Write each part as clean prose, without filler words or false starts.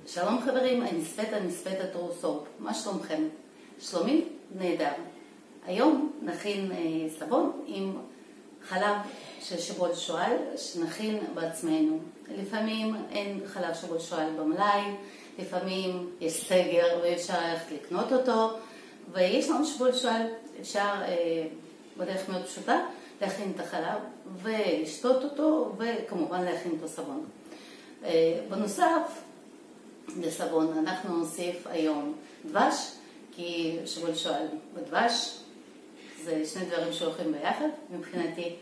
שלום חברים, אני סווטה טרוסו. מה שלומכם? שלומי? נהדר. היום נכין סבון עם חלב של שיבול שועל שנכין בעצמנו. לפעמים אין חלב שיבול שועל במלאי, לפעמים יש סגר ואפשר ללכת לקנות אותו, ויש לנו שיבול שועל, אפשר בדרך מאוד פשוטה להכין את החלב ולשתות אותו וכמובן להכין את הסבון. בנוסף לסבון אנחנו נוסיף היום דבש, כי שיבול שועל בדבש זה שני דברים שהולכים ביחד מבחינתי.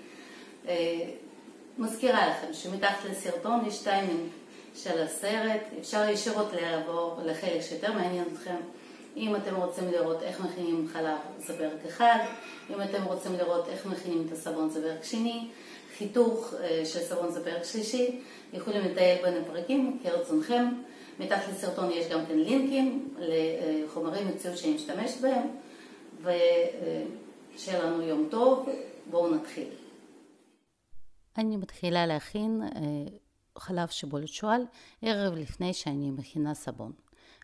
מזכירה לכם שמתחת לסרטון יש טיימינג של הסרט, אפשר ישירות לעבור לחלק שיותר מעניין אתכם. אם אתם רוצים לראות איך מכינים חלב זה פרק אחד, אם אתם רוצים לראות איך מכינים את הסבון זה פרק שני, חיתוך של סבון זה פרק שלישי, יכולים לטייל בין הפרקים כרצונכם. מתחת לסרטון יש גם כן לינקים לחומרים מציאות שאני משתמשת בהם, ושיהיה לנו יום טוב. בואו נתחיל. אני מתחילה להכין חלב שיבולת שועל ערב לפני שאני מכינה סבון.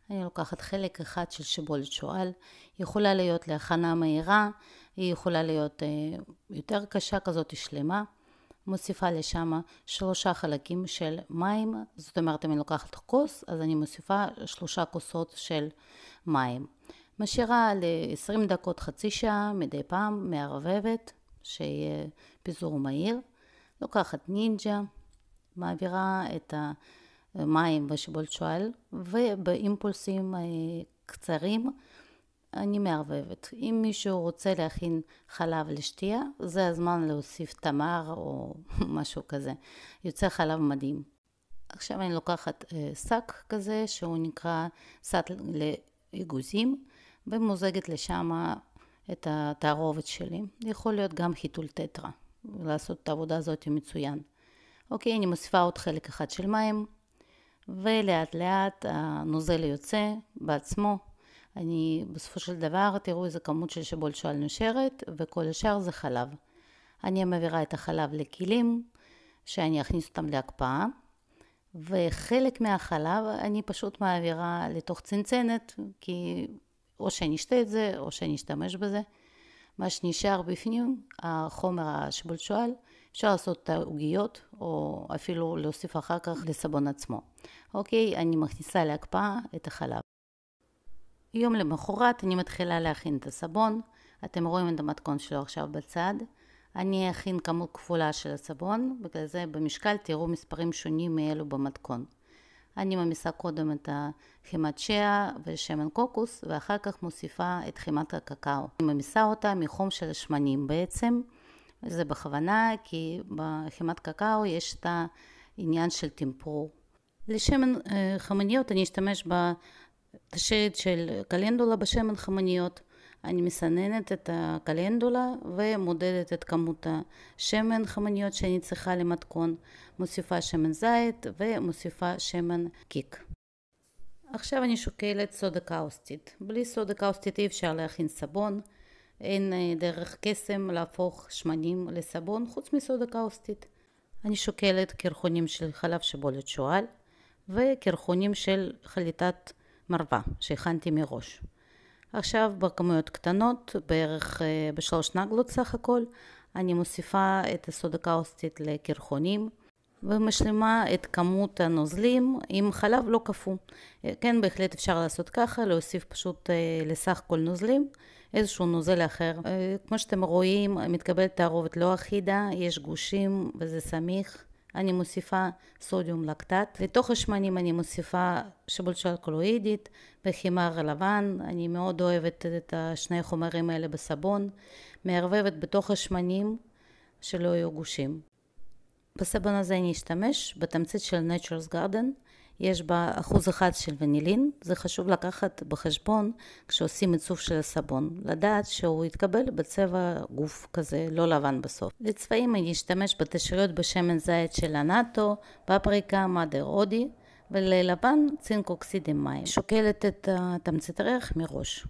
אני לוקחת חלק אחד של שיבולת שועל, יכולה להיות להכנה מהירה, היא יכולה להיות יותר קשה, כזאת שלמה. מוסיפה לשם 3 חלקים של מים, זאת אומרת אם אני לוקחת כוס, אז אני מוסיפה 3 כוסות של מים. משאירה ל-20 דקות, חצי שעה, מדי פעם, מערבבת, שיהיה פיזור מהיר. לוקחת נינג'ה, מעבירה את המים בשיבולת שועל, ובאימפולסים קצרים אני מערבבת. אם מישהו רוצה להכין חלב לשתייה, זה הזמן להוסיף תמר או משהו כזה. יוצא חלב מדהים. עכשיו אני לוקחת שק כזה שהוא נקרא שק לאגוזים, ומוזגת לשם את התערובת שלי. יכול להיות גם חיתול טטרה, לעשות את העבודה הזאת מצוין. אוקיי, אני מוסיפה עוד חלק אחד של מים, ולאט לאט הנוזל יוצא בעצמו. אני בסופו של דבר תראו איזה כמות של שיבולת שועל נשארת, וכל השאר זה חלב. אני מעבירה את החלב לכלים שאני אכניס אותם להקפאה, וחלק מהחלב אני פשוט מעבירה לתוך צנצנת, כי או שאני אשתה את זה או שאני אשתמש בזה. מה שנשאר בפנים, החומר השיבולת שועל, אפשר לעשות את העוגיות או אפילו להוסיף אחר כך לסבון עצמו. אוקיי, אני מכניסה להקפאה את החלב. יום למחרת אני מתחילה להכין את הסבון. אתם רואים את המתכון שלו עכשיו בצד. אני אכין כמות כפולה של הסבון, בגלל זה במשקל תראו מספרים שונים מאלו במתכון. אני ממיסה קודם את חימת שיה ושמן קוקוס, ואחר כך מוסיפה את חימת הקקאו. אני ממיסה אותה מחום של שמנים בעצם, זה בכוונה כי בחימת קקאו יש את העניין של טמפרור. לשמן חמניות אני אשתמש בתשאית של קלנדולה בשמן חמניות. אני מסננת את הקלנדולה ומודדת את כמות השמן חמניות שאני צריכה למתכון. מוסיפה שמן זית ומוסיפה שמן קיק. עכשיו אני שוקלת סודה קאוסטית. בלי סודה קאוסטית אי אפשר להכין סבון. אין דרך קסם להפוך שמנים לסבון חוץ מסודה קאוסטית. אני שוקלת קרחונים של חלב שיבולת שועל וקרחונים של חליטת מרווה שהכנתי מראש. עכשיו בכמויות קטנות, בערך ב3 נגלות סך הכל, אני מוסיפה את הסודה קאוסטית לקרחונים ומשלימה את כמות הנוזלים עם חלב לא קפוא. כן, בהחלט אפשר לעשות ככה, להוסיף פשוט לסך כל נוזלים איזשהו נוזל אחר. כמו שאתם רואים, מתקבלת תערובת לא אחידה, יש גושים וזה סמיך. אני מוסיפה סודיום לקטט. לתוך השמנים אני מוסיפה שיבולת שועל קולואידית וחימר לבן. אני מאוד אוהבת את שני החומרים האלה בסבון. מערבבת בתוך השמנים שלא יהיו גושים. בסבון הזה אני אשתמש בתמצית של Nature's Garden. יש בה 1% של ונילין. זה חשוב לקחת בחשבון כשעושים עיצוב של הסבון. לדעת שהוא יתקבל בצבע גוף כזה, לא לבן בסוף. לצבעים אני אשתמש בתשריות בשמן זית של הנאטו, פפריקה, מאדר אודי, וללבן צינק אוקסיד עם מים. שוקלת את תמצית הריח מראש.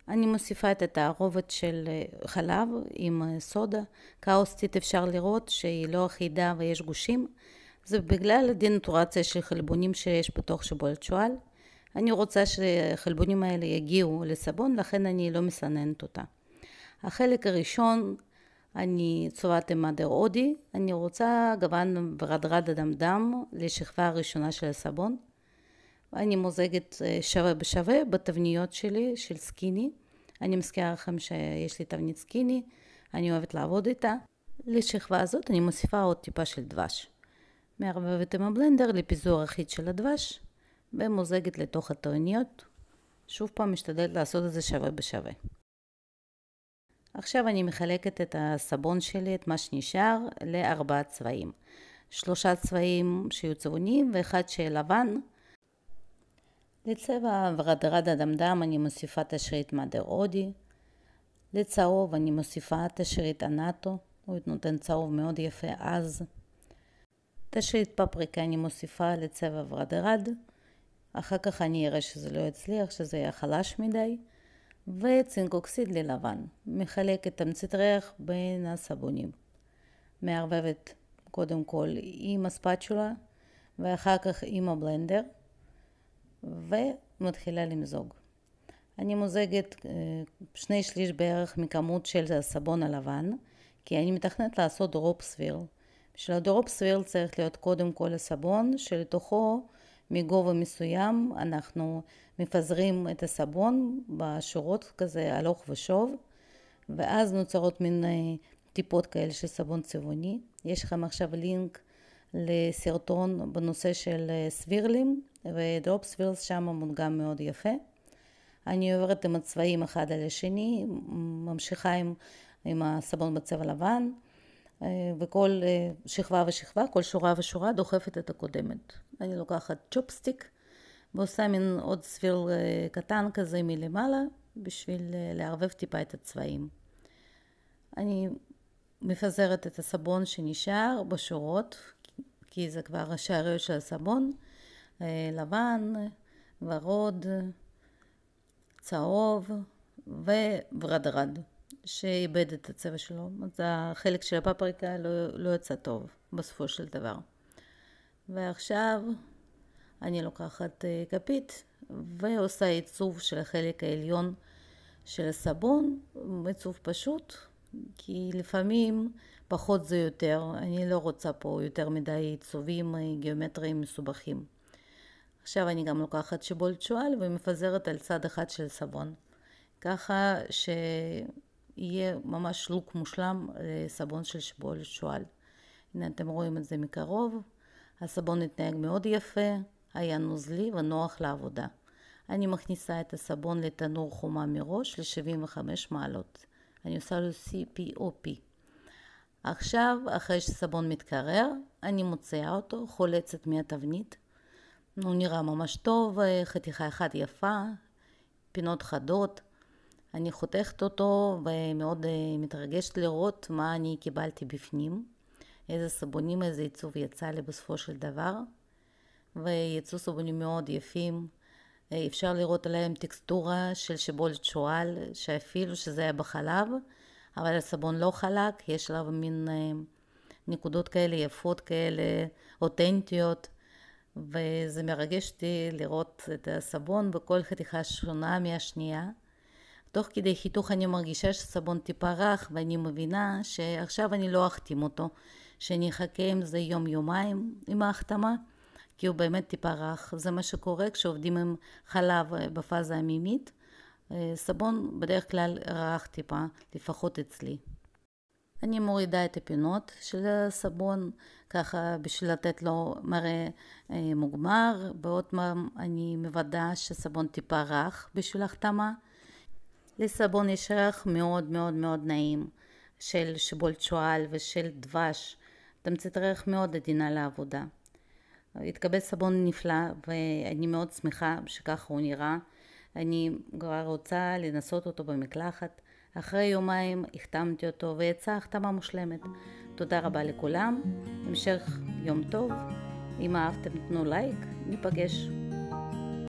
אני מוסיפה את התערובת של חלב עם סודה. קאוסטית אפשר לראות שהיא לא אחידה ויש גושים. זה בגלל הדנטורציה של חלבונים שיש בתוך שיבולת שועל. אני רוצה שהחלבונים האלה יגיעו לסבון, לכן אני לא מסננת אותה. החלק הראשון, אני צובעת עם מדר אודי. אני רוצה גוון ורדרד אדמדם לשכבה הראשונה של הסבון. אני מוזגת שווה בשווה בתבניות שלי של סקיני. אני מזכירה לכם שיש לי תבנית סקיני, אני אוהבת לעבוד איתה. לשכבה הזאת אני מוסיפה עוד טיפה של דבש. מערבבת עם הבלנדר לפיזור אחיד של הדבש, ומוזגת לתוך התבניות. שוב פעם משתדלת לעשות את זה שווה בשווה. עכשיו אני מחלקת את הסבון שלי, את מה שנשאר, ל4 צבעים. 3 צבעים שיהיו צבעוניים ואחד שיהיה לבן. לצבע ורדרד אדמדם אני מוסיפה תשרית מדר אודי. לצהוב אני מוסיפה תשרית אנטו, הוא נותן צהוב מאוד יפה עז. תשרית פפריקה אני מוסיפה לצבע ורדרד. אחר כך אני אראה שזה לא יצליח, שזה יהיה חלש מדי. וצינק אוקסיד ללבן. מחלקת תמצית ריח בין הסבונים. מערבבת קודם כל עם הספצ'ולה ואחר כך עם הבלנדר. ומתחילה למזוג. אני מוזגת 2/3 בערך מכמות של הסבון הלבן, כי אני מתכננת לעשות דרופ סווירל. בשביל הדרופ סווירל צריך להיות קודם כל הסבון, שלתוכו מגובה מסוים אנחנו מפזרים את הסבון בשורות כזה הלוך ושוב, ואז נוצרות מין טיפות כאלה של סבון צבעוני. יש לכם עכשיו לינק לסרטון בנושא של סווירלים, ודרופ סווירלס שם מודגם מאוד יפה. אני עוברת עם הצבעים אחד על השני, ממשיכה עם הסבון בצבע לבן, וכל שכבה ושכבה, כל שורה ושורה דוחפת את הקודמת. אני לוקחת צ'ופסטיק ועושה מין עוד סווירל קטן כזה מלמעלה, בשביל לערבב טיפה את הצבעים. אני מפזרת את הסבון שנשאר בשורות, כי זה כבר השאריות של הסבון, לבן, ורוד, צהוב וורדרד, שאיבד את הצבע שלו. אז החלק של הפפריקה לא יצא טוב בסופו של דבר. ועכשיו אני לוקחת כפית ועושה עיצוב של החלק העליון של הסבון, עיצוב פשוט, כי לפעמים פחות זה יותר. אני לא רוצה פה יותר מדי עיצובים גיאומטריים מסובכים. עכשיו אני גם לוקחת שיבולת שועל ומפזרת על צד אחד של סבון, ככה שיהיה ממש לוק מושלם לסבון של שיבולת שועל. הנה אתם רואים את זה מקרוב. הסבון התנהג מאוד יפה, היה נוזלי ונוח לעבודה. אני מכניסה את הסבון לתנור חומה מראש ל-75 מעלות. אני עושה לו CPOP. עכשיו, אחרי שסבון מתקרר, אני מוציאה אותו, חולצת מהתבנית. הוא נראה ממש טוב, חתיכה אחת יפה, פינות חדות. אני חותכת אותו ומאוד מתרגשת לראות מה אני קיבלתי בפנים. איזה סבונים, איזה עיצוב יצא לי בסופו של דבר. ויצאו סבונים מאוד יפים. אפשר לראות עליהם טקסטורה של שיבולת שועל, שאפילו שזה היה בחלב, אבל הסבון לא חלק, יש עליו מין נקודות כאלה יפות כאלה, אותנטיות, וזה מרגש אותי לראות את הסבון בכל חתיכה שונה מהשנייה. תוך כדי חיתוך אני מרגישה שהסבון טיפה רך, ואני מבינה שעכשיו אני לא אחתים אותו, שאני אחכה עם זה יום-יומיים עם ההחתמה, כי הוא באמת טיפה רך. זה מה שקורה כשעובדים עם חלב בפאזה המימית. סבון בדרך כלל רך טיפה, לפחות אצלי. אני מורידה את הפינות של הסבון, ככה בשביל לתת לו מראה מוגמר. בעוד פעם אני מוודא שסבון טיפה רך בשביל החתמה. לסבון יש ריח מאוד מאוד מאוד נעים של שיבולת שועל ושל דבש. תמצית ריח מאוד עדינה לעבודה. התקבל סבון נפלא ואני מאוד שמחה שככה הוא נראה. אני כבר רוצה לנסות אותו במקלחת. אחרי יומיים החתמתי אותו ויצא החתמה מושלמת. תודה רבה לכולם, המשך יום טוב. אם אהבתם תנו לייק, ניפגש.